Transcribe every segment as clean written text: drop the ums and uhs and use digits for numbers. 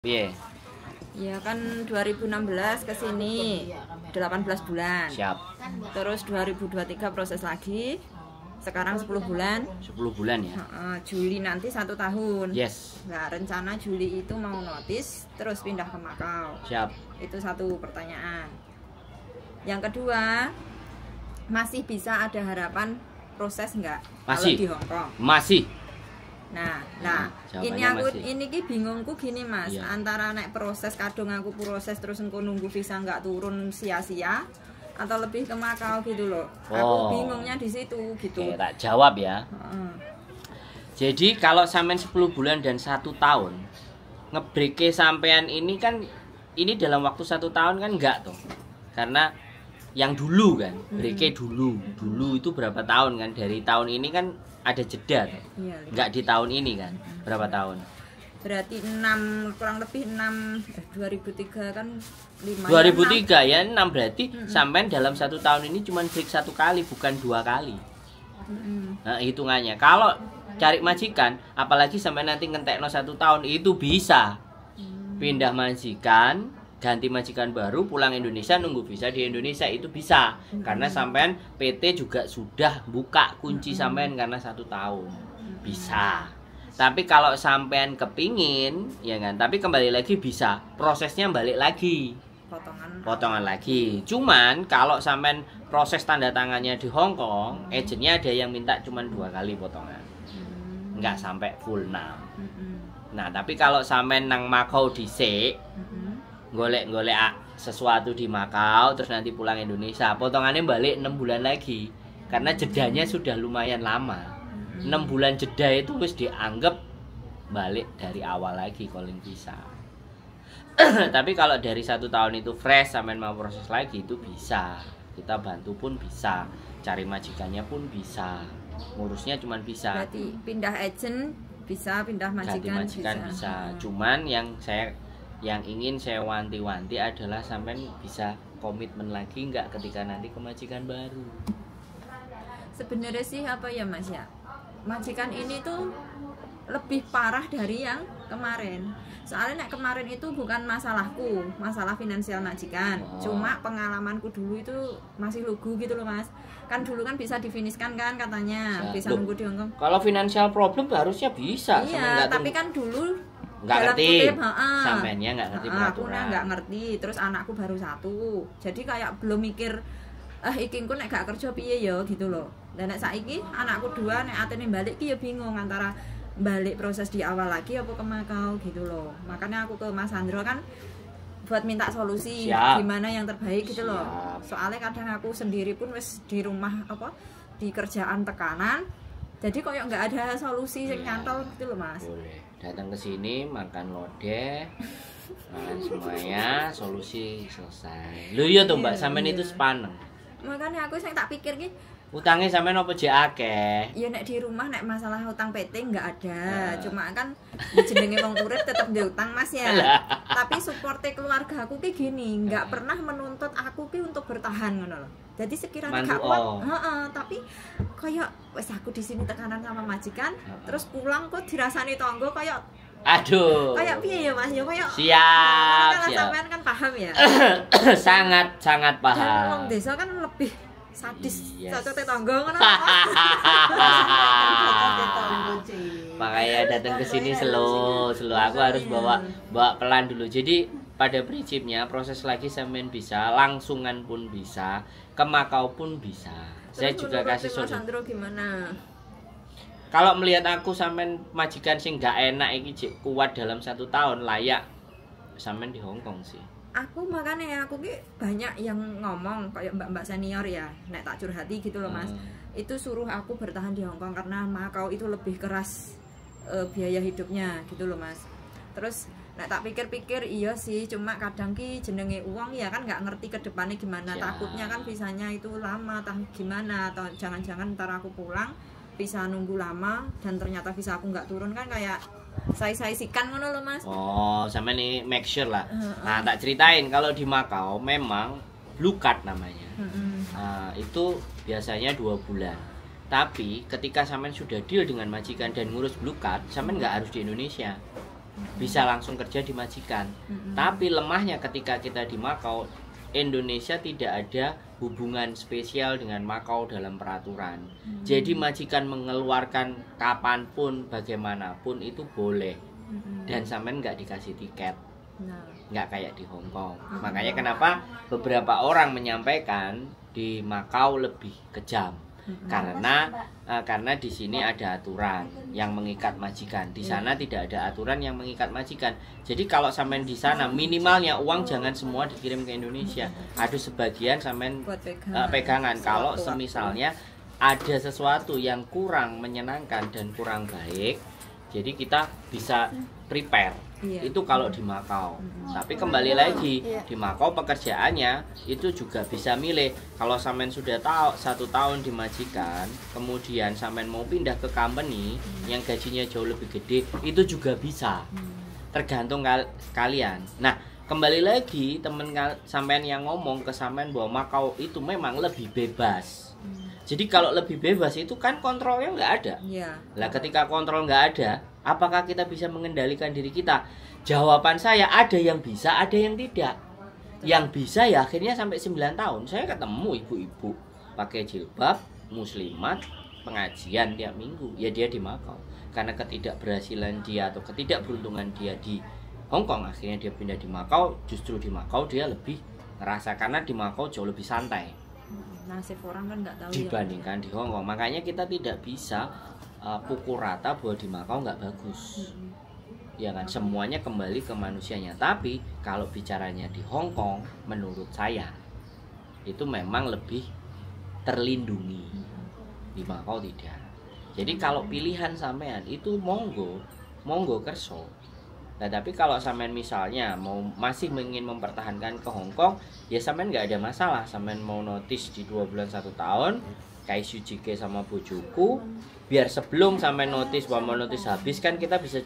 Piye? Ya kan 2016 ke sini 18 bulan. Siap. Terus 2023 proses lagi. Sekarang 10 bulan. 10 bulan ya. Juli nanti 1 tahun. Yes. Nah, rencana Juli itu mau notis terus pindah ke Makau. Siap. Itu satu pertanyaan. Yang kedua, masih bisa ada harapan proses nggak kalau Masih. di Hong Kong? Masih. Nah, ini jawabannya aku masih. ini ki bingungku gini Mas, Iya. antara naik proses kadung aku proses terus engko nunggu visa nggak turun sia-sia atau lebih ke Makau gitu loh. Aku bingungnya di situ gitu. Oke, tak jawab ya. Heeh. Jadi kalau sampean 10 bulan dan 1 tahun ngebreke sampean ini kan ini dalam waktu 1 tahun kan enggak tuh. Karena yang dulu kan, breke dulu itu berapa tahun kan, dari tahun ini kan ada jeda tuh. Iya. Enggak di tahun ini kan, berapa tahun? Berarti 6 kurang lebih 6 2003 kan 5 2003 ya 6 berarti sampean dalam 1 tahun ini cuma break 1 kali bukan 2 kali. Nah hitungannya kalau cari majikan apalagi sampai nanti ngentekno 1 tahun itu bisa pindah majikan, ganti majikan baru, pulang Indonesia, nunggu visa di Indonesia itu bisa karena sampean PT juga sudah buka kunci sampean karena 1 tahun bisa. Tapi kalau sampean kepingin ya kan, tapi kembali lagi bisa prosesnya balik lagi potongan lagi. Cuman kalau sampean proses tanda tangannya di Hong Kong, agentnya ada yang minta cuman 2 kali potongan, nggak sampai full 6. Nah tapi kalau sampean nang Makau dhisik golek-golek sesuatu di Makau terus nanti pulang Indonesia, potongannya balik 6 bulan lagi karena jedanya sudah lumayan lama. 6 bulan jeda itu wis dianggap balik dari awal lagi calling visa. Tapi kalau dari 1 tahun itu fresh sampean mau proses lagi itu bisa, kita bantu pun bisa, cari majikannya pun bisa, ngurusnya cuman bisa. Berarti pindah agent bisa, pindah Ganti majikan, majikan bisa. Cuman yang ingin saya wanti-wanti adalah sampean bisa komitmen lagi nggak ketika nanti ke majikan baru. Sebenarnya sih apa ya Mas ya, majikan ini tuh lebih parah dari yang kemarin. Soalnya nek kemarin itu bukan masalahku, masalah finansial majikan. Cuma pengalamanku dulu itu masih lugu gitu loh Mas. Kan dulu kan bisa difiniskan kan katanya, bisa nunggu di Hongkong. Kalau financial problem harusnya bisa. Iya, tapi kan dulu nggak ngerti, sampeannya nggak ngerti aku nggak ngerti. Terus anakku baru 1, jadi kayak belum mikir ikinku nek gak kerja piye ya gitu loh. Dan nek saiki anakku 2 nek atene balik ki ya bingung antara balik proses di awal lagi apa ke Makau gitu loh. Makanya aku ke Mas Andro kan buat minta solusi. Siap. Gimana yang terbaik gitu loh. Soalnya kadang aku sendiri pun wis di rumah di kerjaan tekanan. Jadi kok nggak ada solusi yang nyantol gitu loh Mas. Boleh datang ke sini makan lodeh, makan semuanya, solusi selesai. Lu iya tuh Mbak, sampean itu sepaneng. Makanya aku sing tak pikir ki utangnya sampean apa jek akeh? ya nek di rumah nek masalah hutang PT nggak ada. Cuma kan jenenge wong urip tetep diutang Mas ya. Tapi supporte keluarga aku ki gini, nggak pernah menuntut aku ki untuk bertahan ngono loh. Jadi sekiranya gak kuat, tapi kayak wes aku di sini tekanan sama majikan, terus pulang kok dirasani tonggo kayak aduh. Kayak piye ya Mas? Ya kayak siap. Sampean kan paham ya. sangat Dan paham. wong desa kan lebih sadis, cocote tonggo ngono. Makanya datang ke sini slow. Aku harus bawa pelan dulu. Jadi pada prinsipnya proses lagi sampean bisa, langsungan pun bisa, ke Makau pun bisa. Saya juga kasih Mas Andro gimana? Kalau melihat aku sampean majikan sing gak enak iki kuat dalam 1 tahun, layak sampean di Hong Kong sih. Aku makanya aku ki banyak yang ngomong kayak mbak-mbak senior ya, nek tak curhati gitu loh Mas. Itu suruh aku bertahan di Hong Kong karena Makau itu lebih keras biaya hidupnya gitu loh Mas. Terus nek tak pikir-pikir iya sih, cuma kadang ki jenenge uang ya kan nggak ngerti ke depannya gimana. Takutnya kan visanya itu lama, gimana, atau jangan-jangan ntar aku pulang visa nunggu lama dan ternyata visa aku nggak turun kan kayak saya sikan ngono loh Mas. Oh, sampe nih make sure lah. Nah, tak ceritain kalau di Makau memang blue card namanya. Itu biasanya 2 bulan. Tapi ketika sampean sudah deal dengan majikan dan ngurus blue card, sampean nggak harus di Indonesia. bisa langsung kerja di majikan. Tapi lemahnya ketika kita di Makau, Indonesia tidak ada hubungan spesial dengan Makau dalam peraturan. Jadi majikan mengeluarkan kapanpun, bagaimanapun itu boleh. Dan sampean nggak dikasih tiket. Nggak kayak di Hong Kong. Makanya kenapa beberapa orang menyampaikan di Makau lebih kejam. Karena di sini ada aturan yang mengikat majikan. Di sana tidak ada aturan yang mengikat majikan. Jadi kalau sampean di sana minimalnya uang jangan semua dikirim ke Indonesia. Ada sebagian sampean pegangan. Kalau semisalnya ada sesuatu yang kurang menyenangkan dan kurang baik, jadi kita bisa prepare. Itu kalau di Makau. Tapi kembali lagi di Makau pekerjaannya itu juga bisa milih. Kalau sampean sudah tahu 1 tahun di majikan, kemudian sampean mau pindah ke company yang gajinya jauh lebih gede, itu juga bisa. Tergantung kalian. Nah, kembali lagi temen sampean yang ngomong ke sampean bahwa Makau itu memang lebih bebas. Jadi kalau lebih bebas itu kan kontrolnya nggak ada. Lah ketika kontrol nggak ada, apakah kita bisa mengendalikan diri kita? Jawaban saya ada yang bisa, ada yang tidak. Yang bisa ya akhirnya sampai 9 tahun. Saya ketemu ibu-ibu pakai jilbab, muslimat, pengajian tiap minggu. Ya dia di Makau. Karena ketidakberhasilan dia atau ketidakberuntungan dia di Hong Kong, akhirnya dia pindah di Makau. Justru di Makau dia lebih ngerasa, karena di Makau jauh lebih santai. Nasib orang kan nggak tahu dibandingkan di Hong Kong. Makanya kita tidak bisa pukul rata bahwa di Makau nggak bagus. Ya kan, semuanya kembali ke manusianya. Tapi kalau bicaranya di Hong Kong, menurut saya itu memang lebih terlindungi. Di Makau tidak. Jadi kalau pilihan sampean itu monggo kerso. Nah, tapi kalau sampean misalnya masih ingin mempertahankan ke Hong Kong, ya sampean nggak ada masalah. Sampean mau notice di 2 bulan 1 tahun, kayak Sujike sama bojoku, biar sebelum sampean notice bahwa mau notice habis kan kita bisa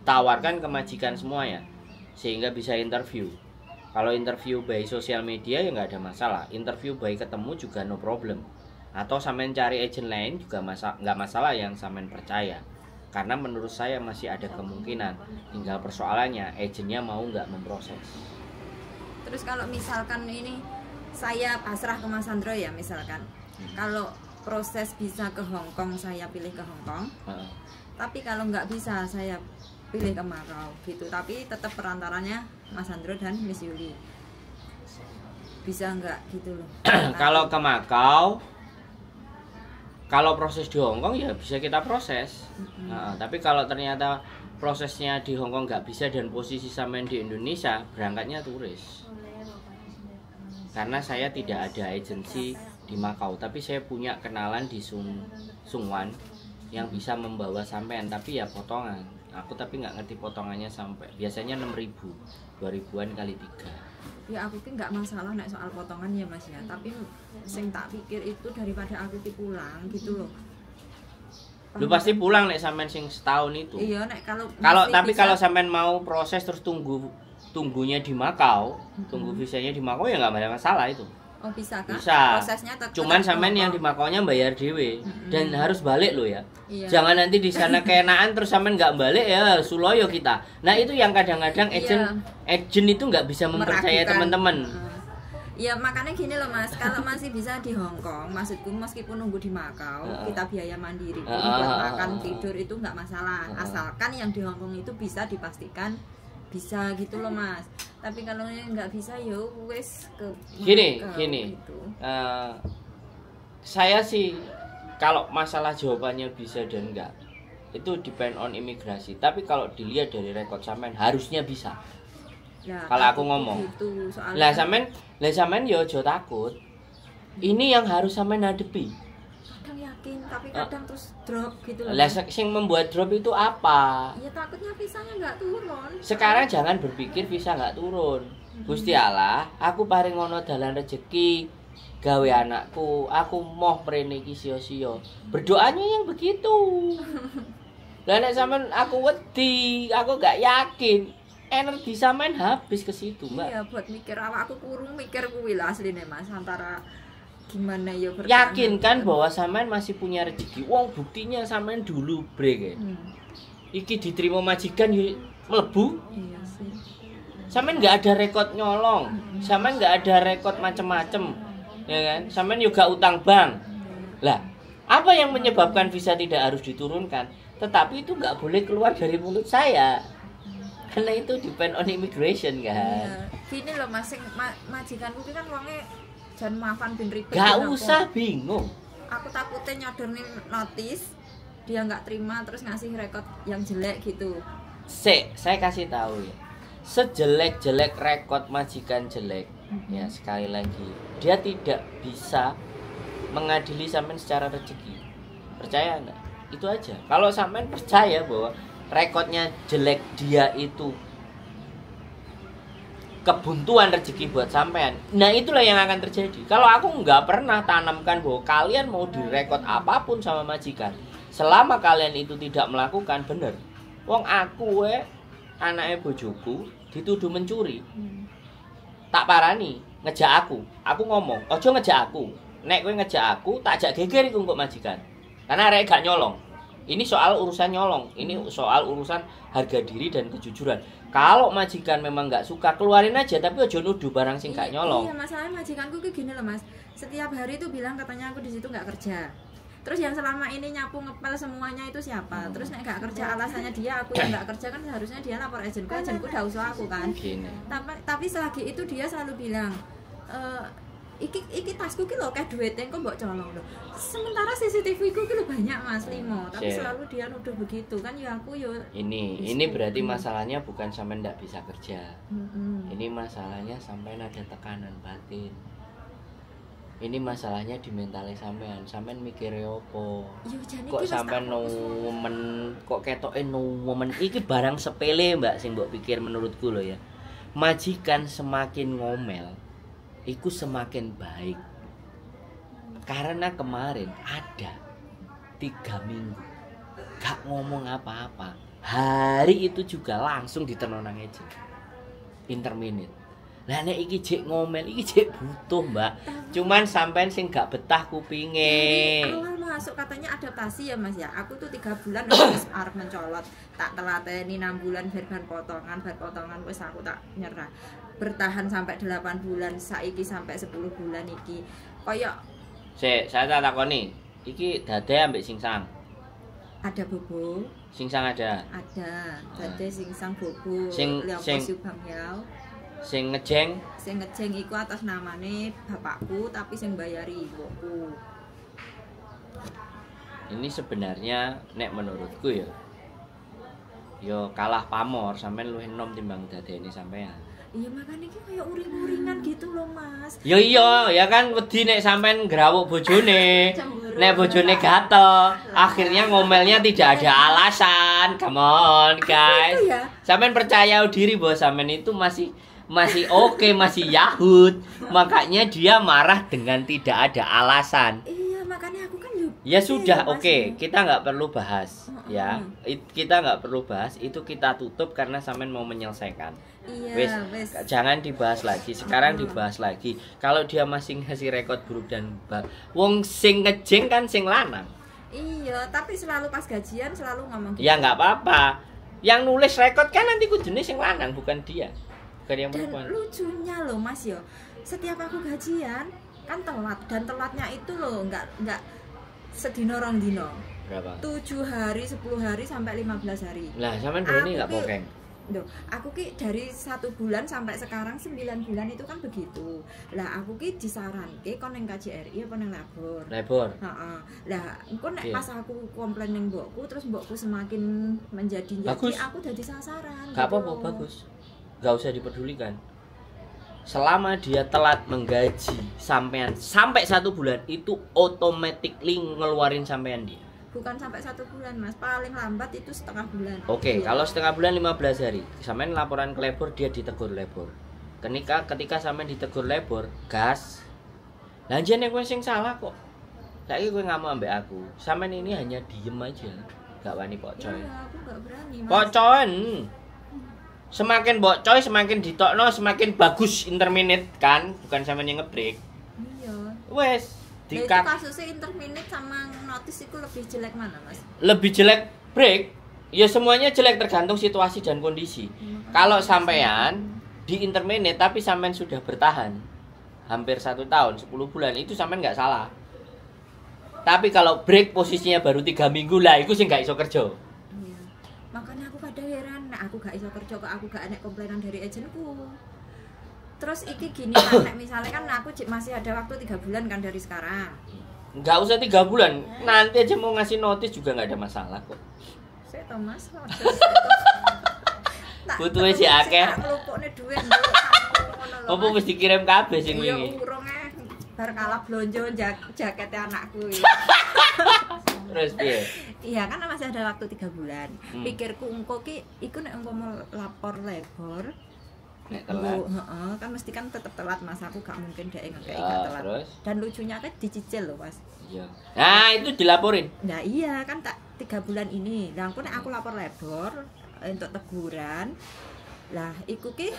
tawarkan ke majikan semua ya, sehingga bisa interview. Kalau interview by sosial media ya nggak ada masalah. Interview by ketemu juga no problem. Atau sampean cari agent lain juga nggak masalah yang sampean percaya. Karena menurut saya masih ada kemungkinan. Tinggal persoalannya agennya mau nggak memproses. Terus kalau misalkan ini saya pasrah ke Mas Sandro ya misalkan, kalau proses bisa ke Hong Kong saya pilih ke Hong Kong. Tapi kalau nggak bisa saya pilih ke Makau gitu. Tapi tetap perantaranya Mas Sandro dan Miss Yuli. Bisa nggak gitu loh? Kalau ke Makau, kalau proses di Hong Kong ya bisa kita proses. Tapi kalau ternyata prosesnya di Hong Kong nggak bisa dan posisi sampean di Indonesia, berangkatnya turis. Karena saya tidak ada agensi di Makau, tapi saya punya kenalan di Sungwan yang bisa membawa sampean, tapi ya potongan. Aku tapi nggak ngerti potongannya sampai biasanya 6.000, 2.000-an kali 3. Ya aku ki nggak masalah nek soal potongan ya Mas ya, tapi sing tak pikir itu daripada aku ki pulang gitu loh. Lu pasti pulang nek sampean sing setahun itu. Iya nek kalau tapi kalau sampean mau proses terus tunggunya di Makau, tunggu visanya di Makau ya nggak ada masalah itu. Oh bisa kan? Bisa. Prosesnya Cuman sampean yang di Makaunya bayar dewe dan harus balik lo ya. Jangan nanti di sana keenaan terus sampean nggak balik ya suloyo kita. Nah itu yang kadang-kadang agent itu nggak bisa mempercayai teman-teman. Ya makanya gini loh Mas, kalau masih bisa di Hong Kong, maksudku meskipun nunggu di Makau, kita biaya mandiri buat makan tidur itu nggak masalah, asalkan yang di Hong Kong itu bisa dipastikan bisa gitu loh Mas. Tapi kalau nggak bisa ya wes gini gitu. Saya sih kalau masalah jawabannya bisa dan enggak itu depend on imigrasi. Tapi kalau dilihat dari rekod sampean harusnya bisa. Nah, kalau aku ngomong gitu, lah sampean ya aja takut. Ini yang harus sampean hadapi. Kadang yakin tapi kadang terus drop gitu loh. Lah sing membuat drop itu apa? Ya takutnya visanya nggak turun. Sekarang jangan berpikir visa nggak turun. Gusti Allah, aku paring ngono dalan rezeki gawe anakku, aku moh mrene iki sia-sia. Berdoanya yang begitu. Lah nek sampean aku wedi, aku nggak yakin. Energi sampean habis ke situ, Mbak. Iya, buat mikir awakku kurung mikir kuwi lah asline Mas, antara gimana ya bertahan. Yakin kan bahwa sampean masih punya rezeki. Wong buktinya sampean dulu brek. Iki diterima majikan mlebu. Iya sih. Sampean nggak ada rekod nyolong, sampean nggak ada rekod macem-macem, ya kan? Sampean juga utang bank. Lah, apa yang menyebabkan visa tidak harus diturunkan? Tetapi itu nggak boleh keluar dari mulut saya, karena itu depend on immigration kan. Iya. Gini loh Mas, majikanku ki kan wonge jan maafan bin ribet. Gak usah bingung. Aku takutnya nyodorin notis, dia nggak terima terus ngasih rekod yang jelek gitu. Saya kasih tahu ya. Sejelek-jelek rekod majikan jelek, ya sekali lagi dia tidak bisa mengadili sampean secara rezeki. Percaya enggak? Itu aja. Kalau sampean percaya bahwa rekodnya jelek, dia itu kebuntuan rezeki buat sampean, nah itulah yang akan terjadi. Kalau aku nggak pernah tanamkan bahwa kalian mau direkod apapun sama majikan, selama kalian itu tidak melakukan, bener. Wong aku anaknya bojoku dituduh mencuri, tak parani ngejak aku ngomong ojo ngejak aku, nek kowe ngejak aku tak jak geger iku kok majikan, karena arek gak nyolong. Ini soal urusan nyolong, ini soal urusan harga diri dan kejujuran. Kalau majikan memang nggak suka, keluarin aja, tapi ojo nuduh barang sing gak nyolong. Iya, masalahnya majikanku kayak gini loh Mas, setiap hari itu bilang katanya aku di situ nggak kerja. Terus yang selama ini nyapu ngepel semuanya itu siapa? Terus nek gak kerja alasannya dia, aku yang gak kerja kan seharusnya dia lapor agenku udah usul aku kan. Tapi selagi itu dia selalu bilang, iki tasku ki lho kayak duitnya kok mbok colong lho. Sementara CCTV ku ki lho banyak Mas, 5, tapi selalu dia nuduh begitu kan ya aku yo. Ini berarti masalahnya bukan sampai ndak bisa kerja. Ini masalahnya sampai ada tekanan batin. Ini masalahnya di mentalnya sampean mikire opo? Kok sampean nomen, kok ketoke nomen iki barang sepele Mbak sing mbok pikir menurutku loh ya. Majikan semakin ngomel, iku semakin baik. Karena kemarin ada 3 minggu gak ngomong apa-apa. Hari itu juga langsung ditenonang aja. Interminute. Lah nek iki jek ngomel, iki jek butuh, Mbak. Cuman sampean sing gak betah kupinge. Awal masuk katanya adaptasi ya Mas ya. Aku tuh 3 bulan wis arep mencolot. Tak telateni 6 bulan bar potongan wis aku tak nyerah. Bertahan sampai 8 bulan, saiki sampai 10 bulan iki. Kayak saya tak takoni, iki dade ambek singsang. Ada bobo. Singsang ada. Ada. Dade singsang bobo. Sing Sing ngejeng iku atas namane bapakku tapi sing bayari ibuku. Ini sebenarnya nek menurutku ya kalah pamor, sampean luwih enom timbang dadene sampean. Iya makanya iki kayak uring-uringan gitu loh Mas. Ya iya, ya kan wedi nek sampean ngrawuk bojone. Nek bojone gatel, akhirnya ngomelnya tidak ada alasan. Come on guys. Ya? Sampean percaya diri bahwa sampean itu masih oke, masih Yahud. Makanya dia marah dengan tidak ada alasan. Iya, makanya aku kan ya sudah, oke. Kita nggak perlu bahas. Ya, kita nggak perlu bahas. Itu kita tutup karena sampean mau menyelesaikan. Iya, wes. Jangan dibahas lagi. Sekarang dibahas lagi. Kalau dia masih ngasih rekod buruk dan wong sing ngejeng kan sing lanang. Iya, tapi selalu pas gajian selalu ngomong gitu. Ya nggak apa-apa. Yang nulis rekod kan nanti kudune sing lanang, bukan dia. Dan lucunya loh Mas yo, setiap aku gajian kan telat, dan telatnya itu loh nggak sedino rong dino. Berapa? 7 hari, 10 hari sampai 15 hari. Lah sampean berani nggak pokeng? Loh, aku ki dari 1 bulan sampai sekarang 9 bulan itu kan begitu. Lah aku ki disaranke kon ning KJRI apa ning labor. Heeh. Lah engko nek pas aku komplain ning mbokku terus mbokku semakin menjadi aku jadi sasaran. Gak apa-apa, bagus. Gak usah dipedulikan. Selama dia telat menggaji sampean sampai 1 bulan, itu automatically ngeluarin sampean dia. Bukan sampai 1 bulan Mas, paling lambat itu setengah bulan. Oke, kalau setengah bulan 15 hari, sampean laporan ke labor, dia ditegur labor. Ketika sampean ditegur labor, gas. Lah jane kowe sing salah kok. Saiki kowe ngamuk ambek aku. Sampean ini hanya diem aja, gak wani pocoy. Ya, aku gak berani Mas. Pocoen. Semakin bocoy semakin ditokno semakin bagus interminute kan, bukan sampean yang ngebreak. Iya. Wes, itu kasusnya interminute sama notis itu lebih jelek mana Mas? Lebih jelek break. Ya semuanya jelek tergantung situasi dan kondisi. Kalau sampean di interminate tapi sampean sudah bertahan hampir 1 tahun 10 bulan itu sampean nggak salah. Tapi kalau break posisinya baru 3 minggu lah, itu sih nggak iso kerja. Iya. Makanya aku kadang heran, aku gak iso kerja kok aku gak enek komplainan dari agenku. Terus iki gini kan, misalnya kan aku masih ada waktu 3 bulan kan dari sekarang. Nggak usah 3 bulan, nanti aja mau ngasih notis juga nggak ada masalah kok. Saya Thomas, butuhnya si akeh. Ngelupukne duit. Apa wis dikirim kabeh sing Iya, wingi. urunge bar kalah blonjo jakete anakku. Terus piye? Iya kan masih ada waktu 3 bulan. Pikirku engko ki iku nek engko mau lapor labor. Nek telat. Heeh, kan mesti kan tetep telat Mas. Aku gak mungkin dhek ngekeki Ya, gak telat. terus? Dan lucunya kan dicicil loh, Mas. Iya. Nah, itu dilaporin. Nah, iya kan tak 3 bulan ini. Lah aku nek aku lapor labor untuk teguran. Lah iku ki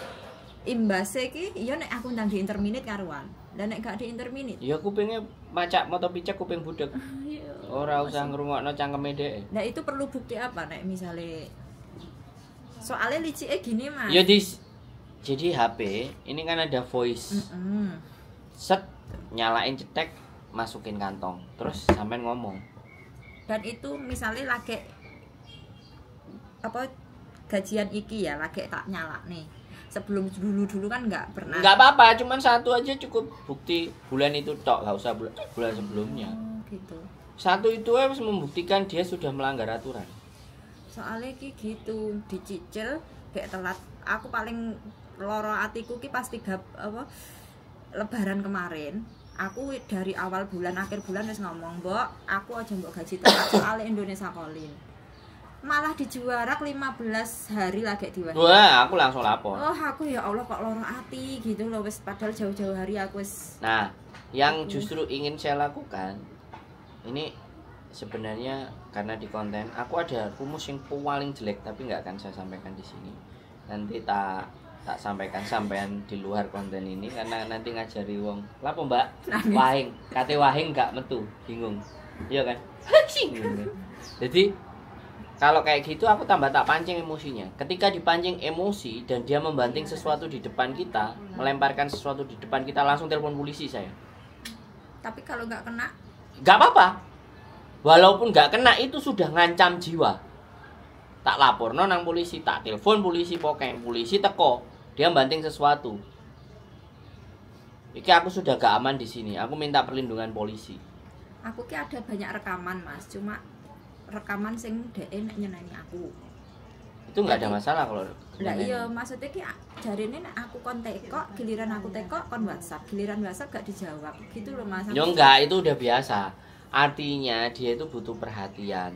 imbase ki iya nek aku ndang di interminate karuan. Lah nek gak di interminate. Ya kupingnya macak moto picek kuping budek. Iya. Ora usah ngrungokno cangkeme dhek. Nah, itu perlu bukti apa nek misalnya soalnya licike gini, Mas. Ya jadi HP ini kan ada voice. Set nyalain cetek masukin kantong. Terus sampean ngomong. Dan itu misalnya lagi apa gajian iki ya lagi tak nyala nih. Sebelum dulu kan nggak pernah. Nggak apa-apa, cuman 1 aja cukup bukti bulan itu tok, nggak usah bulan sebelumnya. Gitu. 1 itu harus membuktikan dia sudah melanggar aturan. Soalnya ki gitu dicicil kayak telat. Aku paling loro atiku ki pas 3 lebaran kemarin. Aku dari awal bulan akhir bulan wis ngomong, "Mbok, aku aja mbok gaji telat soalnya Indonesia Kolin." Malah dijuarak 15 hari lagi diwahi. Wah, aku langsung lapor. Oh, aku ya Allah kok loro ati gitu loh wis padahal jauh-jauh hari aku wis. Nah, yang justru ingin saya lakukan ini sebenarnya karena di konten aku ada rumus yang paling jelek tapi nggak akan saya sampaikan di sini. Nanti tak sampaikan sampean di luar konten ini karena nanti ngajari wong. Lapo, Mbak? Wahing, kate wahing nggak metu, bingung. Iya kan? Jadi kalau kayak gitu aku tambah tak pancing emosinya. Ketika dipancing emosi dan dia membanting sesuatu di depan kita, melemparkan sesuatu di depan kita, langsung telepon polisi saya. Tapi kalau nggak kena, Nggak apa-apa. Walaupun nggak kena itu sudah ngancam jiwa. Tak lapor nang polisi, tak telepon polisi pokoknya polisi teko. Dia banting sesuatu. Iki aku sudah gak aman di sini. Aku minta perlindungan polisi. aku ki ada banyak rekaman Mas, cuma rekaman sing dhek nek nyeneni aku. Itu nggak ada masalah kalau. Lah iya maksudnya ki jarine nek aku kon tekok, giliran aku tekok kon WhatsApp, giliran WhatsApp gak dijawab. Gitu loh Mas. Yo enggak, itu udah biasa. Artinya dia itu butuh perhatian.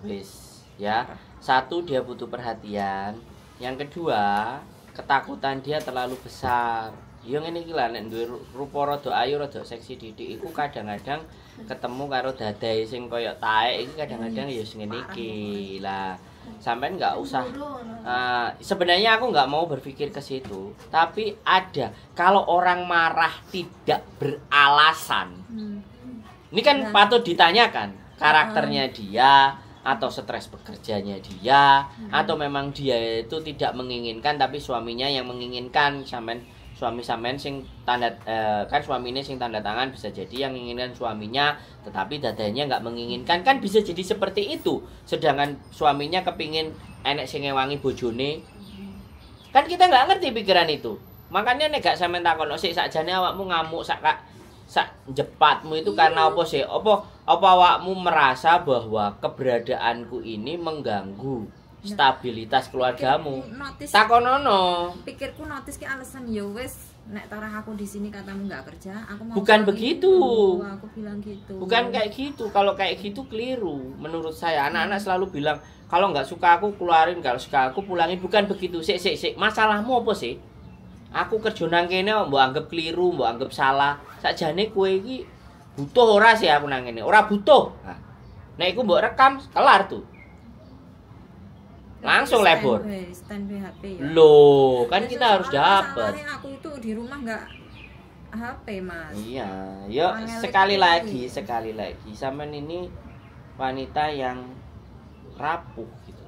Wis, ya. 1 dia butuh perhatian. Yang kedua, ketakutan dia terlalu besar. Yo ngene iki lah nek duwe rupa rada ayu rada seksi didik iku kadang-kadang ketemu karo dadae sing koyo taek iki kadang-kadang ya sing ngene iki. Lah, sampean nggak usah sebenarnya aku nggak mau berpikir ke situ, tapi ada kalau orang marah tidak beralasan. Ini kan patut ditanyakan karakternya dia atau stres bekerjanya dia atau memang dia itu tidak menginginkan tapi suaminya yang menginginkan. Suami sampean sing tanda kan suaminya sing tanda tangan bisa jadi yang menginginkan suaminya tetapi dadanya nggak menginginkan, kan bisa jadi seperti itu. Sedangkan suaminya kepingin enek sing ngewangi bojone, kan kita nggak ngerti pikiran itu. Makanya nek gak sampean takon sik sakjane awakmu ngamuk sak jepatmu itu karena apa sih? Apa awakmu merasa bahwa keberadaanku ini mengganggu stabilitas keluargamu? Takonono. Pikirku notis ki alasan ya wis nek tarah aku di sini katamu nggak kerja, aku mau. Bukan begitu. Aku bilang gitu. Bukan kayak gitu. Kalau kayak gitu keliru menurut saya. Anak-anak selalu bilang kalau nggak suka aku keluarin, kalau suka aku pulangin. Bukan begitu. Sik. Masalahmu apa sih? Aku kerja nang kene mbok anggap keliru, mbok anggap salah. Sakjane kowe iki butuh ora sih aku nang kene? Ora butuh. Nah, nek iku mbok rekam kelar tuh. Langsung labor. Standby HP ya. Loh, kan Ya, kita harus dapat. Aku itu di rumah nggak HP Mas. Iya, yuk sekali lagi sampean ini wanita yang rapuh gitu.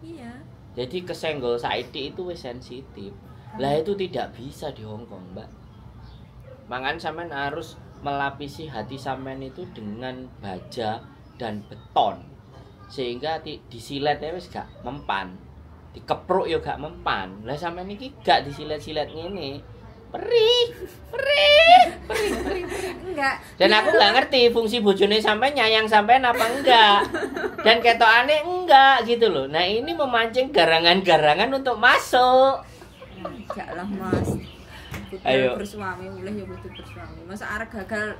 Iya. Jadi kesenggol saiki itu wis sensitif. Lah itu tidak bisa di Hongkong, Mbak. Makanya sampean harus melapisi hati sampean itu dengan baja dan beton. Sehingga disiletnya wis gak mempan. Dikepruk ya gak mempan. Lah sampean iki gak disilet-silet ngene. Perih. Enggak. Dan aku nggak ngerti fungsi bojone sampai nyayang sampean apa enggak. Dan ketokane enggak gitu loh. Nah, ini memancing garangan-garangan untuk masuk. Enggak lah, Mas. Ayo. Bersuami mulai ya kudu bersuami. Masa arek gagal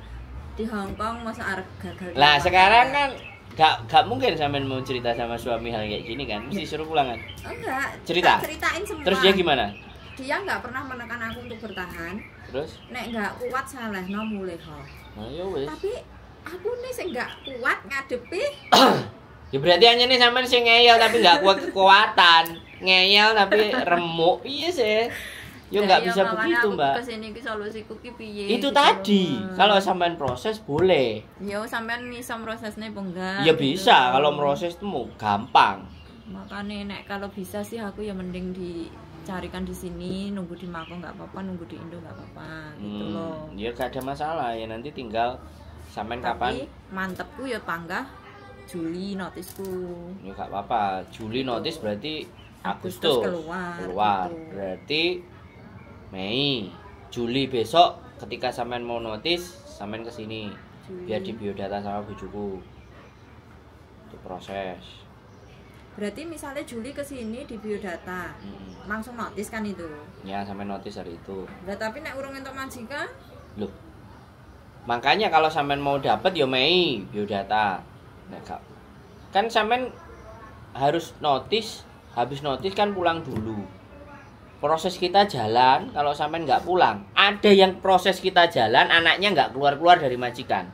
di Hongkong, masa arek gagal. Lah, sekarang kan gak mungkin sampean mau cerita sama suami hal kayak gini kan. Mesti suruh pulang kan. Enggak. Cerita. Ceritain semua. Terus dia gimana? Dia nggak pernah menekan aku untuk bertahan. Terus? Nek nggak kuat salehno mulai ho. Nah, ya wis. Tapi aku nih sing nggak kuat ngadepi. Ya berarti hanya nih sampean sing ngeyel tapi nggak kuat kekuatan. Ngeyel tapi remuk. Iya sih. Ya nggak bisa begitu, Mbak. Kesini ki solusiku ki piye? Itu gitu tadi. loh. Kalau sampean proses boleh. Ya sampean bisa prosesnya apa enggak? Ya gitu bisa. loh. Kalau proses itu mau gampang. Makanya nek kalau bisa sih aku ya mending dicarikan di sini, nunggu di Mako nggak apa-apa, nunggu di Indo nggak apa-apa gitu loh. Ya gak ada masalah ya, nanti tinggal sampean kapan. Tapi mantepku ya panggah Juli notisku. Ya gak apa-apa. Juli notis berarti Agustus Agustus keluar gitu. Berarti Mei, Juli besok ketika sampean mau notis, sampean kesini biar di biodata sama bujuku. Itu proses. Berarti misalnya Juli ke sini di biodata, langsung notis kan itu. Ya, sampai notis hari itu. Lah tapi nek urung entuk majikan, Loh. Makanya kalau sampean mau dapat ya Mei biodata. Nah, kan sampean harus notis, habis notis kan pulang dulu. Proses kita jalan, kalau sampean nggak pulang, ada yang proses kita jalan, anaknya nggak keluar-keluar dari majikan.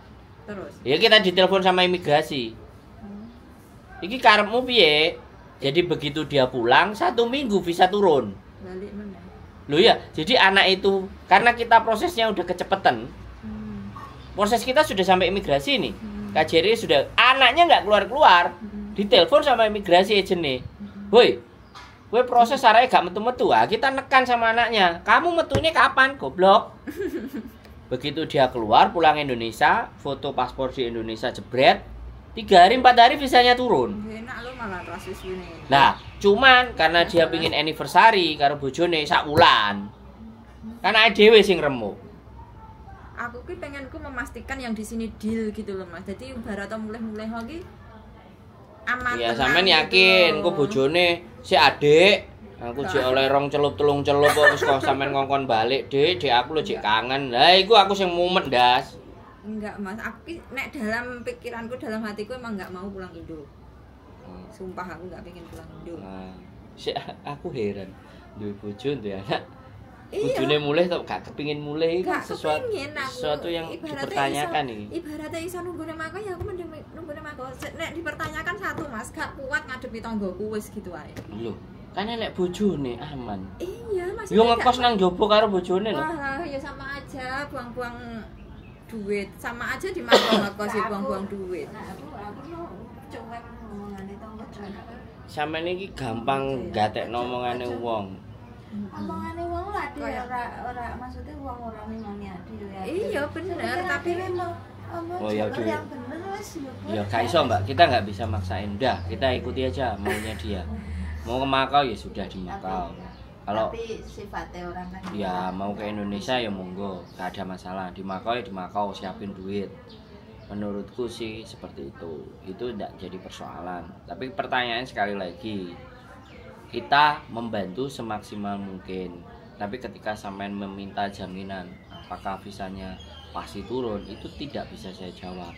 terus. Ya kita ditelepon sama imigrasi. Iki karepmu piye? Jadi begitu dia pulang 1 minggu bisa turun. Balik mana? Loh ya, jadi anak itu karena kita prosesnya udah kecepetan. Proses kita sudah sampai imigrasi nih. KJRI sudah, anaknya nggak keluar-keluar. Ditelepon sama imigrasi agent nih. Woi, gue proses arahnya gak metu-metu. Ah, kita nekan sama anaknya. Kamu metunya kapan? Goblok. Begitu dia keluar pulang Indonesia, foto paspor di Indonesia jebret. 3 hari 4 hari visanya turun. Enak lo malah rasis ini. Nah, cuman karena dia pingin anniversary karo bojone sak wulan. Karena dhewe sing remuk. Aku ki pengenku memastikan yang di sini deal gitu loh Mas. Jadi ibarat mulai-mulai lagi aman. Ya tenang sampean gitu yakin loh. ku bojone si Adik. Aku jek oleh rong celup telung celup kok wis kok sampean ngongkon balik, Dik aku lho jek kangen. Lah iku aku sing mumet, Das. Enggak Mas, aku ki nek dalam pikiranku, dalam hatiku emang enggak mau pulang Indo. Sumpah aku enggak pengen pulang Indo. Nah, aku heran. Duwe bojo duwe anak. Iya. Bojone mulai kok gak kepingin mulai Gak sesuatu kepingin aku. sesuatu yang Ibaratnya dipertanyakan iso, ini. Ibaratnya iso nunggune mako ya aku mending nunggune mako. Nek dipertanyakan satu Mas, gak kuat ngadepi tanggoku wis gitu ae. Loh, kan nek bojone aman. Iya, Mas. Yo ngekos nang jopo karo bojone lho. Wah, ya sama aja buang-buang duit. Sama aja di mako ngekos ya buang-buang duit. Aku mau cuek ngomongane tanggo jane. Sampeyan iki gampang gatekno omongane wong. Omongane wong lah dhewe ora maksudnya wong ora mimani adil ya. Iya bener, tapi Oh ya udah. yang bener wis Ya gak iso Mbak, kita nggak bisa maksain. Dah, kita ikuti aja maunya dia. Mau ke Makau ya sudah di Makau. Kalau tapi sifatnya orang kan ya mau ke Indonesia ya monggo, gak ada masalah. Di Makau ya di Makau, siapin duit. Menurutku sih seperti itu. Itu tidak jadi persoalan. Tapi pertanyaan sekali lagi, kita membantu semaksimal mungkin. Tapi ketika sampean meminta jaminan apakah visanya pasti turun, itu tidak bisa saya jawab.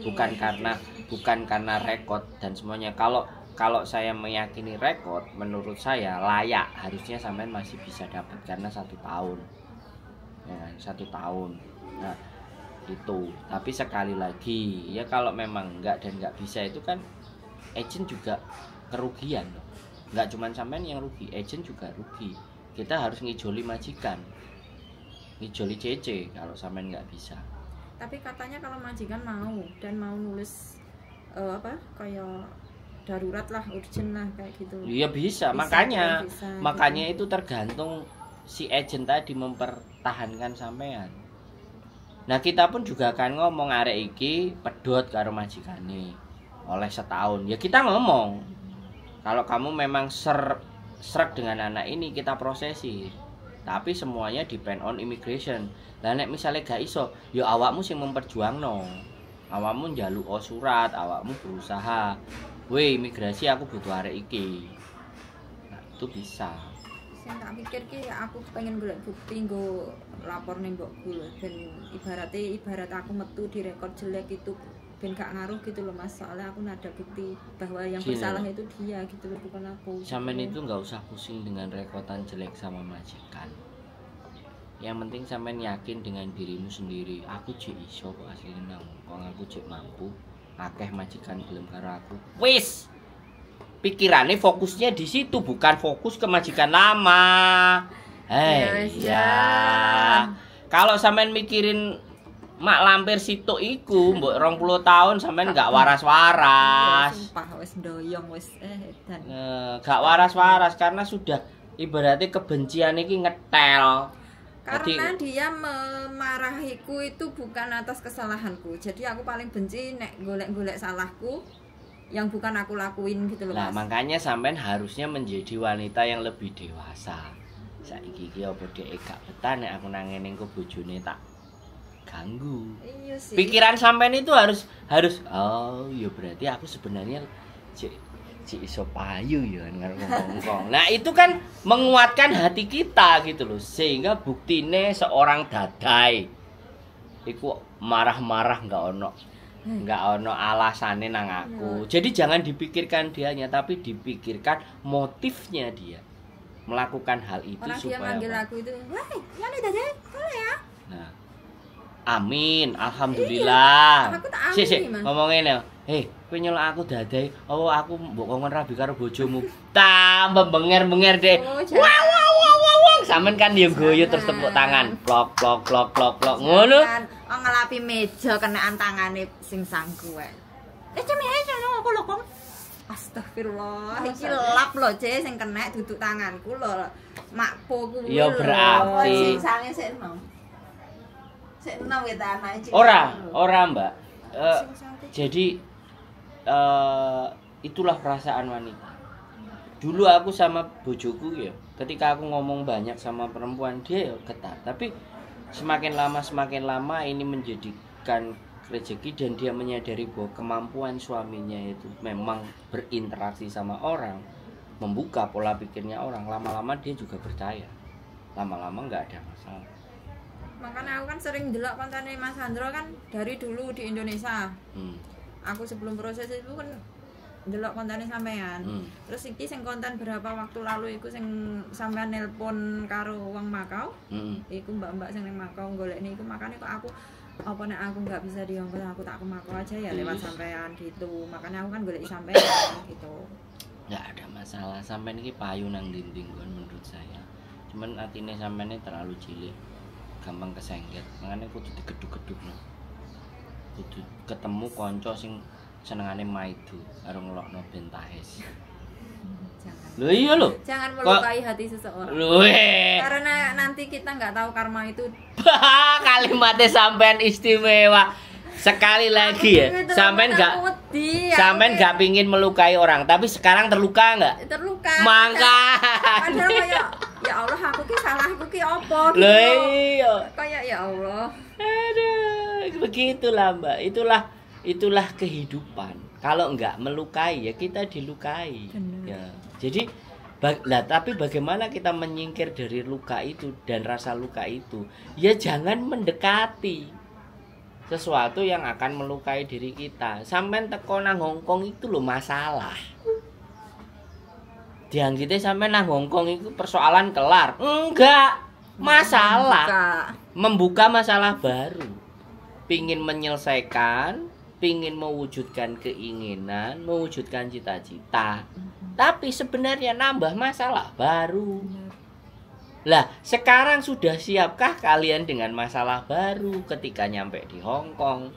Bukan karena rekod dan semuanya. Kalau saya meyakini rekod, menurut saya layak, harusnya sampean masih bisa dapat karena 1 tahun. Ya, 1 tahun. Nah, itu. Tapi sekali lagi, ya kalau memang enggak dan enggak bisa itu kan agent juga kerugian loh. Enggak cuma sampean yang rugi, agent juga rugi. Kita harus ngijoli majikan. Ngijoli CC kalau sampean enggak bisa. Tapi katanya kalau majikan mau dan mau nulis kayak darurat lah, urgent lah kayak gitu. Iya bisa, makanya itu tergantung si agent tadi mempertahankan sampean. Nah kita pun juga akan ngomong arek iki pedot karo majikane oleh setahun. Ya kita ngomong kalau kamu memang srek dengan anak ini kita prosesi. Tapi semuanya depend on immigration. Lah nek misalnya gak iso, ya awakmu sing memperjuangno. Awakmu njaluk surat, awakmu berusaha. Weh imigrasi aku butuh arek iki. Nah, itu bisa. Sing tak pikir ki aku pengen golek bukti nggo lapor ning mbokku lho, ben ibarat aku metu direkod jelek itu ben gak ngaruh gitu loh Mas. Soalnya aku ada bukti bahwa yang bersalah itu dia gitu loh, bukan aku. Sampean itu nggak usah pusing dengan rekotan jelek sama majikan. Yang penting sampean yakin dengan dirimu sendiri. Aku cek iso kok asline nang kok aku cek mampu. Akeh majikan gelem karo aku. Wis. Pikirannya fokusnya di situ, bukan fokus ke majikan lama. Ya. Kalau sampean mikirin mak lampir situ iku mbok 20 tahun sampean gak waras-waras. Sumpah wis ndoyong wis edan. Gak waras-waras karena sudah ibaratnya kebencian iki ngetel. Karena dia memarahiku itu bukan atas kesalahanku. Jadi aku paling benci nek golek-golek salahku yang bukan aku lakuin gitu loh Mas. Nah, makanya sampean harusnya menjadi wanita yang lebih dewasa. Saiki iki apa dhek gak betah nek aku nang ngene engko bojone tak ganggu. Iya sih. Pikiran sampean itu harus oh ya berarti aku sebenarnya cek iso payu ya karo ngomong. Nah, itu kan menguatkan hati kita gitu loh. Sehingga buktine seorang dadai iku marah-marah enggak ono alasane nang aku. Jadi jangan dipikirkan dianya tapi dipikirkan motifnya dia melakukan hal itu orang supaya dia manggil aku itu, "Wah, yani dadai, boleh ya?" Nah, amin, alhamdulillah. Iya, aku tak amin, Mas. Ngomong ngene, kowe nyelok aku dadai, aku mbok kongkon rabi karo bojomu. Tambah benger-benger deh. Wow. Sampeyan kan yo guyu terus tepuk tangan. Plok ngono. Oh ngelapi meja kenaan tangane sing sangku wae. Cemeh aku lho, Kong. Astagfirullah, iki lap lho, Ce, sing kena duduk tanganku lho. Makpo kuwi. Ya berarti sing sange sik enom. Sik enom ya anake. Ora, Mbak. Jadi itulah perasaan wanita. Dulu aku sama bojoku ya, ketika aku ngomong banyak sama perempuan dia ya ketat. Tapi semakin lama ini menjadikan rezeki dan dia menyadari bahwa kemampuan suaminya itu memang berinteraksi sama orang, membuka pola pikirnya orang. Lama-lama dia juga percaya. Lama-lama nggak ada masalah. Makanya aku kan sering delok kontene Mas Andro kan dari dulu di Indonesia. Aku sebelum proses itu kan delok kontene sampean. Terus iki sing konten berapa waktu lalu iku sing sampean nelpon karo wong Makau. Iku mbak-mbak sing ning Makau golekne iku, makane kok aku apa nek aku nggak bisa di Hongkong aku tak ke Makau aja ya lewat sampean gitu. Makanya aku kan golek sampean gitu. Nggak ada masalah, sampean iki payu nang dinding kon menurut saya. Cuman atine sampean ini terlalu cilik. Gampang kesengget. Makanya kudu digeduk-gedukno. Kudu ketemu kanca sing senengane maidu karo ngelokno bentahes. Lho iya lho. Jangan melukai hati seseorang. Karena nanti kita nggak tahu karma itu. Kalimatnya sampean istimewa. Sekali lagi ya, sampean nggak pingin melukai orang, tapi sekarang terluka nggak? Terluka. Mangka. Padahal kayak ya Allah aku ki salahku ki opo gitu. Iya. Kayak ya Allah. Aduh, begitulah Mbak. Itulah kehidupan. Kalau nggak melukai ya kita dilukai. Ya. Jadi tapi bagaimana kita menyingkir dari luka itu dan rasa luka itu? Ya jangan mendekati sesuatu yang akan melukai diri kita. Sampean teko nang Hongkong itu loh masalah. Dianggite sampean nang Hongkong itu persoalan kelar. Enggak, masalah. Membuka masalah baru. Pingin menyelesaikan, pingin mewujudkan keinginan, mewujudkan cita-cita. Tapi sebenarnya nambah masalah baru. Lah, sekarang sudah siapkah kalian dengan masalah baru ketika nyampe di Hongkong?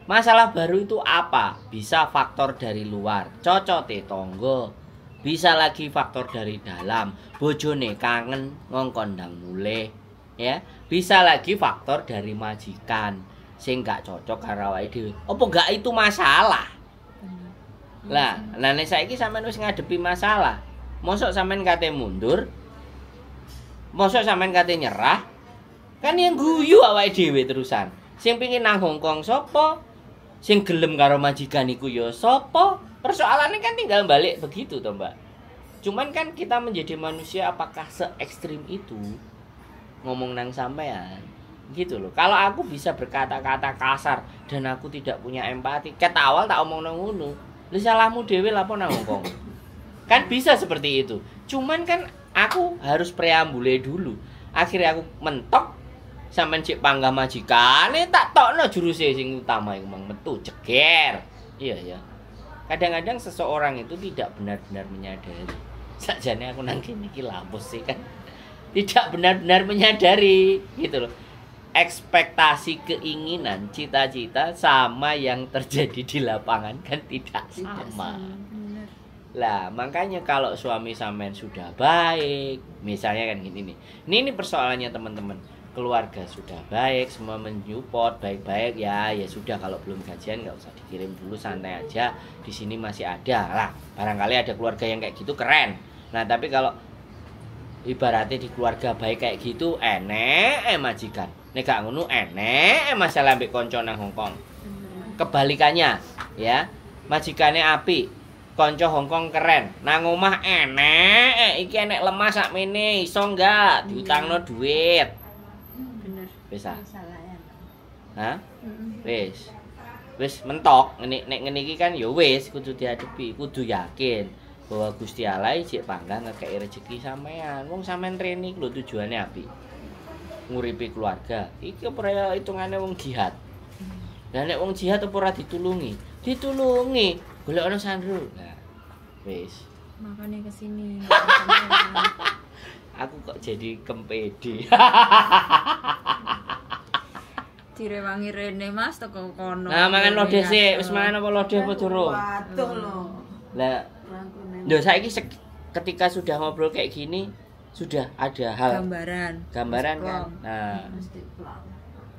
Masalah baru itu apa? Bisa faktor dari luar, cocote tonggo. Bisa lagi faktor dari dalam, bojone kangen ngongkon ndang mulih. Ya, bisa lagi faktor dari majikan sing gak cocok karo awake dhewe. Apa gak itu masalah? Lah, nek saiki sampean wis ngadepi masalah, mosok sampean kate mundur? Mosok sampean kate nyerah? Kan yang guyu awake dhewe terusan. Sing pengin nang Hongkong sapa? Sing gelem karo majikan iku ya sapa? Persoalannya kan tinggal balik begitu toh, Mbak. Cuman kan kita menjadi manusia apakah se-ekstrim itu ngomong nang sampean? Gitu loh. Kalau aku bisa berkata-kata kasar dan aku tidak punya empati, ket awal tak omong nang ngono. Lha salahmu dhewe lapo nang Hongkong. Kan bisa seperti itu. Cuman kan aku harus preambule dulu. Akhirnya aku mentok sampean cek panggah majikane tak tokno juruse sing utama iku mang metu jeger. Iya ya. Kadang-kadang seseorang itu tidak benar-benar menyadari. Sakjane aku nang kene iki lapus sih kan. Tidak benar-benar menyadari gitu loh. Ekspektasi, keinginan, cita-cita sama yang terjadi di lapangan kan tidak sama. Lah, makanya kalau suami sampean sudah baik, misalnya kan gini nih. Ini persoalannya teman-teman. Keluarga sudah baik, semua menyupport baik-baik ya sudah, kalau belum gajian nggak usah dikirim dulu, santai aja, di sini masih ada lah. Barangkali ada keluarga yang kayak gitu keren. Nah tapi kalau ibaratnya di keluarga baik kayak gitu enek majikan, nek gak ngono enek masalah ambek konco nang Hongkong. Kebalikannya ya, majikannya api, konco Hongkong keren, nang omah enek iki enek lemah sakmene, iso enggak diutangno duit. Bisa. Hah? Wis mentok nek ngene iki kan ya wis kudu dihadapi, kudu yakin bahwa Gusti Allah cek pangga ngekeki rezeki sampean. Wong sampean training lho tujuane apik. Nguripi keluarga. Iki ora hitungane wong jihad. Lah nek wong jihad apa ora ditulungi? Ditulungi. Golek ana sandro. Nah, wis. Makane kesini. Aku kok jadi kempedi. Direwangi rene Mas teko kono. Nah, mangan lodeh sik, wis mangan apa lodeh apa durung? Waduh lho. Lah, lho saiki ketika sudah ngobrol kayak gini, sudah ada hal gambaran kan. Nah,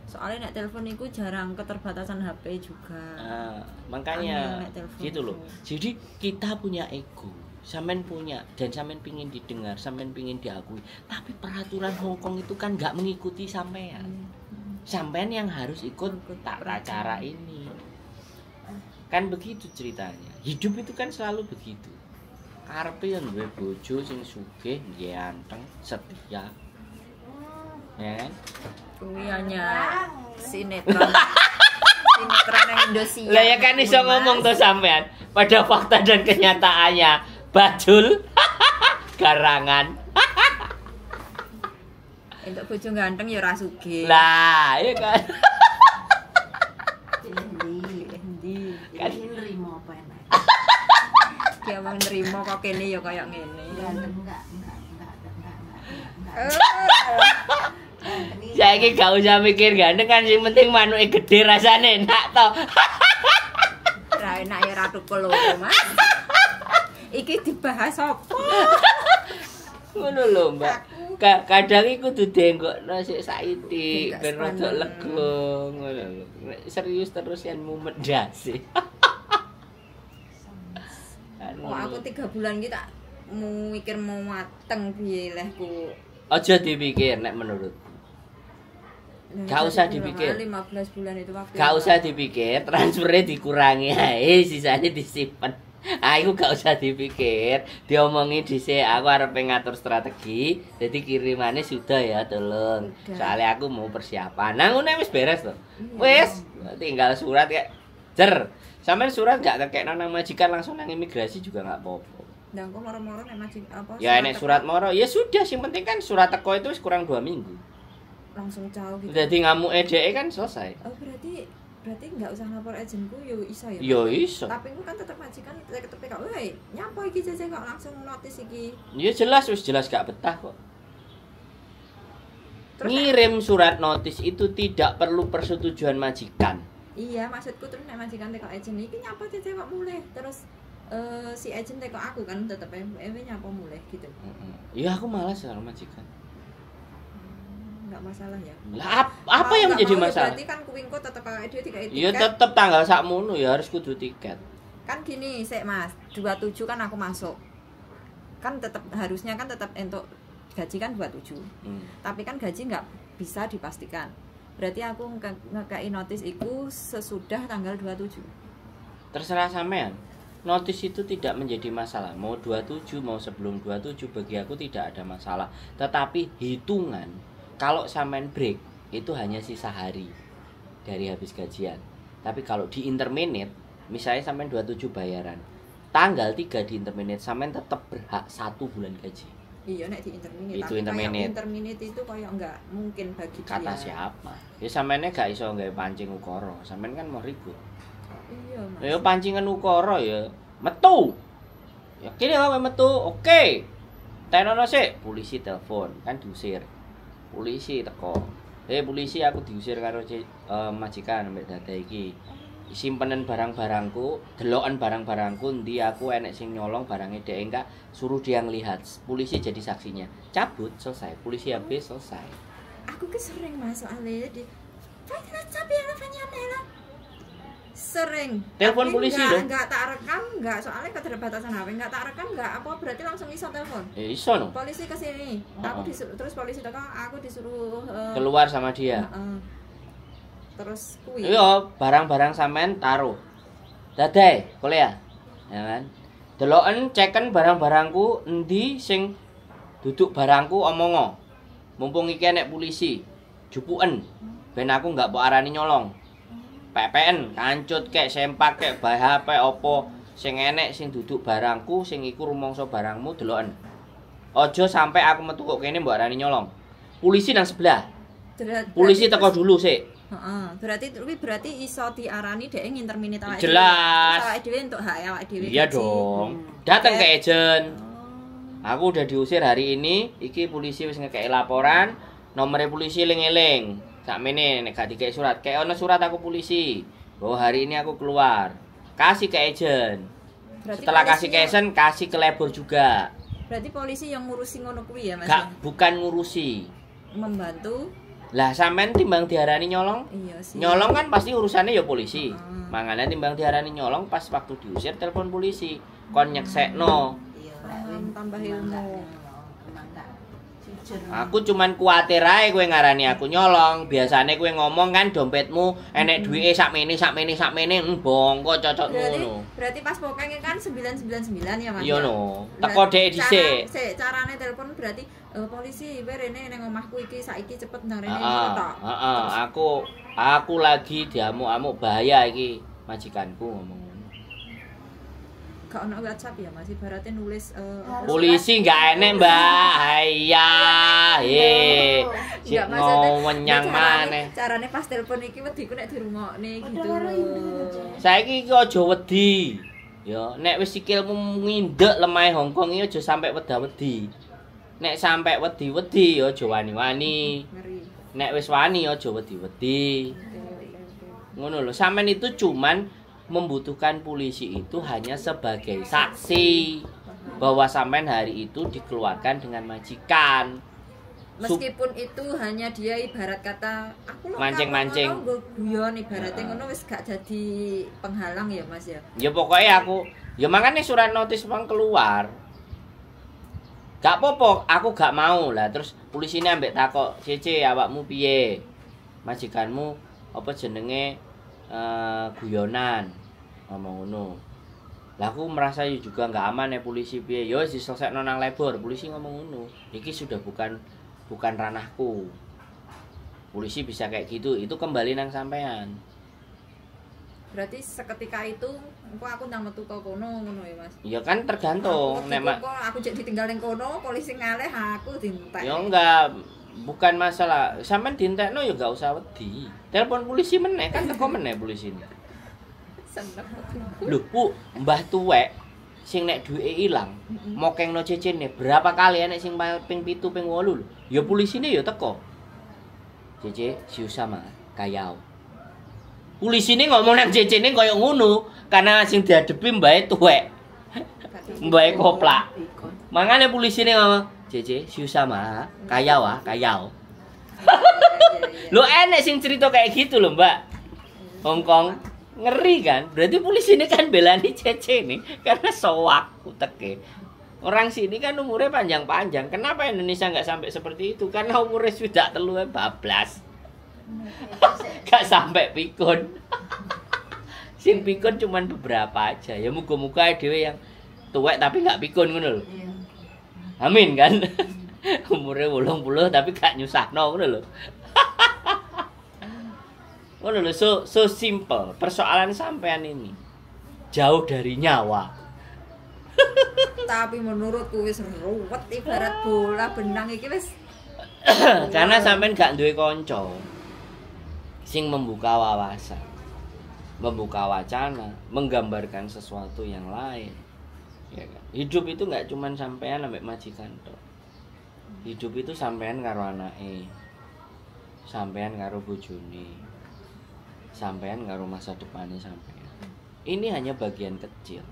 soalnya nek telepon iku jarang, keterbatasan HP juga. Nah, makanya gitu loh. Jadi kita punya ego. Sampean punya dan sampean pingin didengar, sampean pingin diakui. Tapi peraturan Hongkong itu kan nggak mengikuti sampean. Sampean yang harus ikut tata cara ini. Kan begitu ceritanya. Hidup itu kan selalu begitu. Karepe yang duwe bojo sing sugih, ganteng, setia. Ya kan? Kuwi hanya sinetron. Sinetron Indonesia. Lah ya kan iso ngomong to sampean. Pada fakta dan kenyataannya bajul garangan. Entuk bojo ganteng ya ora sugih. Lah, iya kan. Endi? Kan nrimo apa enak. Ki wong nrimo kok kene ya kaya ngene. Enggak. Saiki gak usah mikir ganteng kan, sing penting manuke gede rasane enak to. Ora enak ya ratu loro, Mas. Iki dibahas apa? Ngono lho, Mbak. Kadang iku kudu denggokno sik saiki ben rada lega ngono lho. Serius terus yen mumet ndase. Oh, aku 3 bulan iki tak mikir mau mateng piye lehku. Aja dipikir nek menurutku. Gak usah dipikir. 15 bulan itu waktu. Gak usah dipikir, transfernya dikurangi ae, sisanya disimpen. Aku gak usah dipikir, diomongi dhisik, aku arep ngatur strategi, jadi kirimannya sudah ya, tolong. Soalnya aku mau persiapan. Nah, ngono wis beres to. Wis, tinggal surat kayak jer. Sampeyan surat gak kekekno nang majikan, langsung nang imigrasi juga gak apa-apa. Lah kok moro-moro nek majik apa? Ya nek surat moro, ya sudah, sing penting kan surat teko itu wis kurang 2 minggu. Langsung jauh gitu. Jadi ngamuke dhek kan selesai. Oh, berarti nggak usah lapor agenku yo iso ya. Yo iso. Tapi aku kan tetep majikan tetep kok, "Woi, nyapa iki jajah kok langsung notis iki." Ya jelas, wis jelas gak betah kok. Terus Ngirim surat notis itu tidak perlu persetujuan majikan. Iya, maksudku terus nek majikan teko agent iki nyapa Cece kok mulih. Terus si agent teko aku kan tetep nyapa mulih gitu. Iya, aku malas kalau majikan. Enggak masalah ya. Lah apa yang menjadi masalah? Berarti kan kuwingku tetep awake dhewe dikai tiket. Iya, tetep tanggal sakmono ya harus kudu tiket. Kan gini, sik Mas, 27 kan aku masuk. Kan tetep harusnya kan tetep entuk gaji kan 27. Tapi kan gaji nggak bisa dipastikan. Berarti aku ngekei notis itu sesudah tanggal 27. Terserah sampean. Notis itu tidak menjadi masalah. Mau 27, mau sebelum 27 bagi aku tidak ada masalah. Tetapi hitungan kalau sampean break itu hanya sisa hari dari habis gajian. Tapi kalau di interminate, misalnya sampean 27 bayaran, tanggal 3 di interminate sampean tetap berhak 1 bulan gaji. Iya nek di interminate. Itu tapi interminate. Interminate itu kayak enggak mungkin bagi Kata dia. siapa? Ya sampeannya gak iso nggawe pancing ukara. Sampean kan mau ribut. Iya, Mas. Ya pancingan ukara ya metu. Ya kene wae metu. Oke. Tenono sik, polisi telepon, kan diusir. Polisi teko. Polisi aku diusir karo majikan mbek dada iki. Simpenan barang-barangku, deloken barang-barangku endi aku enek sing nyolong barangnya dhek enggak, suruh dia ngelihat. Polisi jadi saksinya. Cabut selesai. Polisi habis selesai. Aku ke sering masuk soalnya di sering. Telepon tapi polisi loh. Enggak tak rekam, enggak soalnya keterbatasan HP, enggak tak rekam, enggak apa berarti langsung iso telepon. Iso no. Polisi ke sini. Aku disuruh terus polisi teko, aku disuruh Keluar sama dia. Terus kuwi. Iya, barang-barang sampean taruh. Dadae, kuliah. Ya kan? Deloken ceken barang-barangku endi sing duduk barangku omongo. Mumpung iki enek polisi. Jupuken. Ben aku enggak mbok arani nyolong. PPN, kancut kek, sempak kek, bae HP opo sing enek sing duduk barangku sing iku rumangsa barangmu deloken. Aja sampai aku metu kok kene mbok arani nyolong. Polisi nang sebelah. Polisi teko dulu sik. Berarti iso diarani dhek nginterminate awake. Jelas. Awake dhewe entuk hak awake dhewe. Iya dong. Datang ke agent. Aku udah diusir hari ini. Iki polisi wis ngekeki laporan. Nomornya polisi eling-eling. Sakmene nek gak dikeki surat. Kayak ono surat aku polisi. Bahwa hari ini aku keluar. Kasih ke agent. Setelah kasih ke agent, kasih ke labor juga. Berarti polisi yang ngurusi ngono kuwi ya, Mas? Gak, bukan ngurusi. Membantu. Lah sampean timbang diarani nyolong? Iya sih. Nyolong kan pasti urusannya ya polisi. Mangane timbang diarani nyolong pas waktu diusir telepon polisi. Kon nyeksekno. Iya, tambah ilmu. Aku cuman kuwatir ae kowe ngarani aku nyolong. Biasane kowe ngomong kan dompetmu enek duwike sakmene bongko cocok ngono. Berarti pas pokoknya kan 999 ya Mas. Iya no. Teko dhek dhisik. Carane telepon berarti polisi kowe rene ning omahku iki saiki cepet nang rene tok. Heeh, aku lagi diamuk-amuk bahaya iki majikanku ngomong. Gak ono WhatsApp ya Mas, ibaratnya nulis polisi enggak enek, Mbak. Iya, Enggak ngowenyang maneh. Carane pas telepon iki wediku nek dirungokne gitu. Saiki iki aja wedi. Ya, nek wis sikilmu ngindek lemah Hongkong iki aja sampe weda-wedi. Nek sampe wedi-wedi ya aja wani-wani. Nek wis wani aja wedi-wedi. Ngono lho, sampean itu cuman membutuhkan polisi itu hanya sebagai saksi bahwa sampean hari itu dikeluarkan dengan majikan. Meskipun itu hanya dia ibarat kata aku mancing-mancing. Guyon ibaratnya ngono wis gak jadi penghalang ya Mas ya. Ya pokoknya aku, ya makanya surat notis bang keluar. Gak apa-apa, aku gak mau lah. Terus polisi ini ambek takok, "Cece, awakmu piye? Majikanmu apa jenenge guyonan?" Ngomong ngono. Lah aku merasa juga nggak aman ya polisi piye. Yo diselesaikan nang labor, polisi ngomong ngono. Iki sudah bukan ranahku. Polisi bisa kayak gitu, itu kembali nang sampean. Berarti seketika itu aku nang metu ke kono ngono ya Mas. Ya kan tergantung nek aku jadi ditinggal ning kono, polisi ngalih aku dientek. Ya enggak, bukan masalah. Sampean dientekno ya enggak usah wedi. Telepon polisi meneh kan teko meneh polisi ini. Lho, Bu, Mbah tuwek sing nek duwike ilang, mokengno cecene berapa kali enek sing ping 7 ping 8 lho. Ya polisine ya teko. Cece, si Usama, kayau. Polisine ngomong nang cecene koyo ngono, karena sing diadepi mbake tuwek. Mbake koplak. Mangane polisine ngomong, "Cece, siu sama, kayau ah, kayau." Lo enek sing cerita kayak gitu loh, Mbak. Hongkong ngeri kan? Berarti polisi ini kan belani Cece nih karena sowak uteke. Orang sini kan umurnya panjang-panjang. Kenapa Indonesia nggak sampai seperti itu? Karena umurnya sudah teluwe bablas. Gak sampai pikun. Sing pikun cuman beberapa aja. Ya muga-muga dhewe yang tuwek tapi nggak pikun ngono lho. Amin kan? Umurnya 80 tapi gak nyusahno ngono lho. Ngono lho, so simple. Persoalan sampean ini jauh dari nyawa. Tapi menurutku wis ruwet ibarat bola benang iki wis. Karena sampean gak duwe kanca sing membuka wawasan, membuka wacana, menggambarkan sesuatu yang lain. Ya kan? Hidup itu nggak cuma sampean ambek majikan tok. Hidup itu sampean karo anake, sampean karo bojone, sampean karo masa depannya sampean. Ini hanya bagian kecil.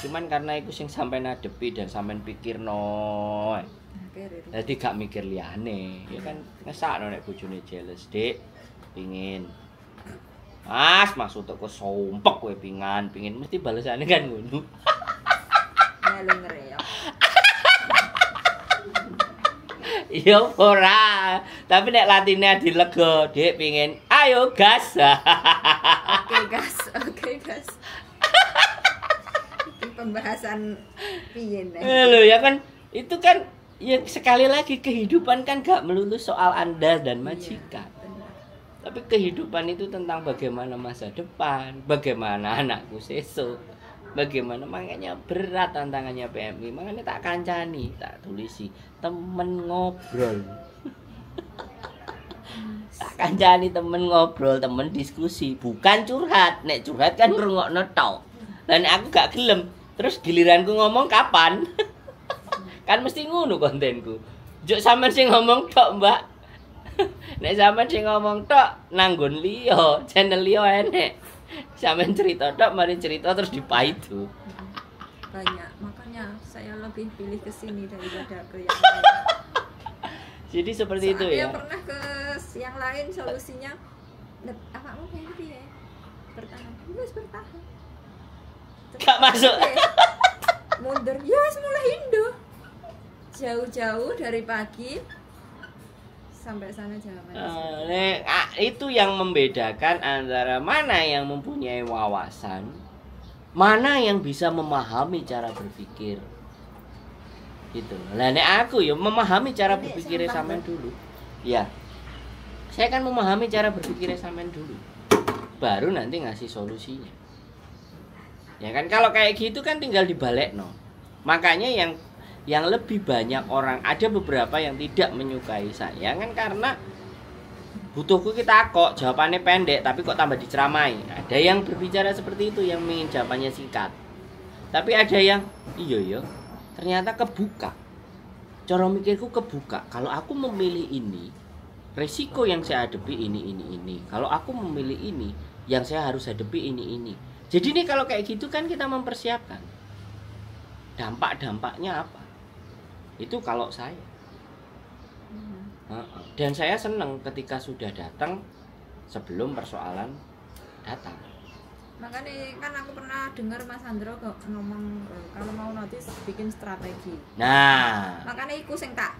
Cuman karena itu sing sampean adepi dan sampean pikirno. Jadi gak mikir liyane, ya kan ngesakno nek bojone jealous, Dik. Pingin. Mas toko sompek kowe pingin mesti balesane kan ngono. Melu ngreyok. Ya ora, tapi nek latine dilego, Dik pingin, ayo gas. Oke gas. Ini pembahasan piye nek. Lho ya kan, itu kan ya sekali lagi kehidupan kan gak melulu soal Anda dan majikan. Tapi kehidupan itu tentang bagaimana masa depan, bagaimana anakku sesuk, bagaimana, makanya berat tantangannya PMI. Makanya tak kancani, tak tulisi temen ngobrol. Tak kancani temen ngobrol, temen diskusi, bukan curhat. Nek curhat kan ngrungokno tok. Dan aku gak gelem. Terus giliranku ngomong kapan? Kan mesti ngono kontenku. Juk sampean sing ngomong tok, Mbak. Nek sampean sing ngomong tok nanggon liya, channel liya enek. Sampean cerita tok, mari cerita terus dipaidu. Banyak, makanya saya lebih pilih ke sini daripada ke yang lain. Jadi seperti itu ya. Saya pernah ke yang lain solusinya awakmu kayak gitu ya. Bertahan. Wis bertahan. Gak masuk. Mundur. Ya wis mulai Indo. Jauh-jauh dari pagi sampai sana jalan. Itu yang membedakan antara mana yang mempunyai wawasan, mana yang bisa memahami cara berpikir. Gitu. Lah nek aku ya memahami cara berpikirnya sampean dulu. Ya. Saya kan memahami cara berpikirnya sampean dulu. Baru nanti ngasih solusinya. Ya kan kalau kayak gitu kan tinggal dibalekno. Makanya yang lebih banyak orang, ada beberapa yang tidak menyukai saya kan karena butuhku kita kok jawabannya pendek tapi kok tambah diceramai. Ada yang berbicara seperti itu, yang ingin jawabannya singkat. Tapi ada yang iya ternyata kebuka. Cara mikirku kebuka. Kalau aku memilih ini, resiko yang saya hadapi ini. Kalau aku memilih ini, yang saya harus hadapi ini. Jadi nih kalau kayak gitu kan kita mempersiapkan dampak-dampaknya apa. Itu kalau saya. Dan saya senang ketika sudah datang sebelum persoalan datang. Makanya kan aku pernah dengar Mas Andro ngomong kalau mau notice bikin strategi. Nah, makanya iku sing tak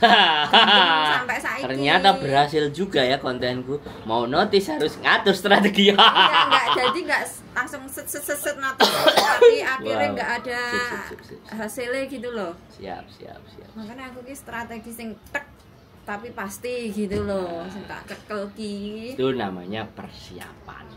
sampai saiki. Ternyata berhasil juga ya kontenku. Mau notice harus ngatur strategi. Enggak langsung set notice tapi akhirnya enggak ada hasilnya gitu loh. Siap. Makanya aku ki strategi sing tek tapi pasti gitu loh, sing tak kekel ki. Itu namanya persiapan.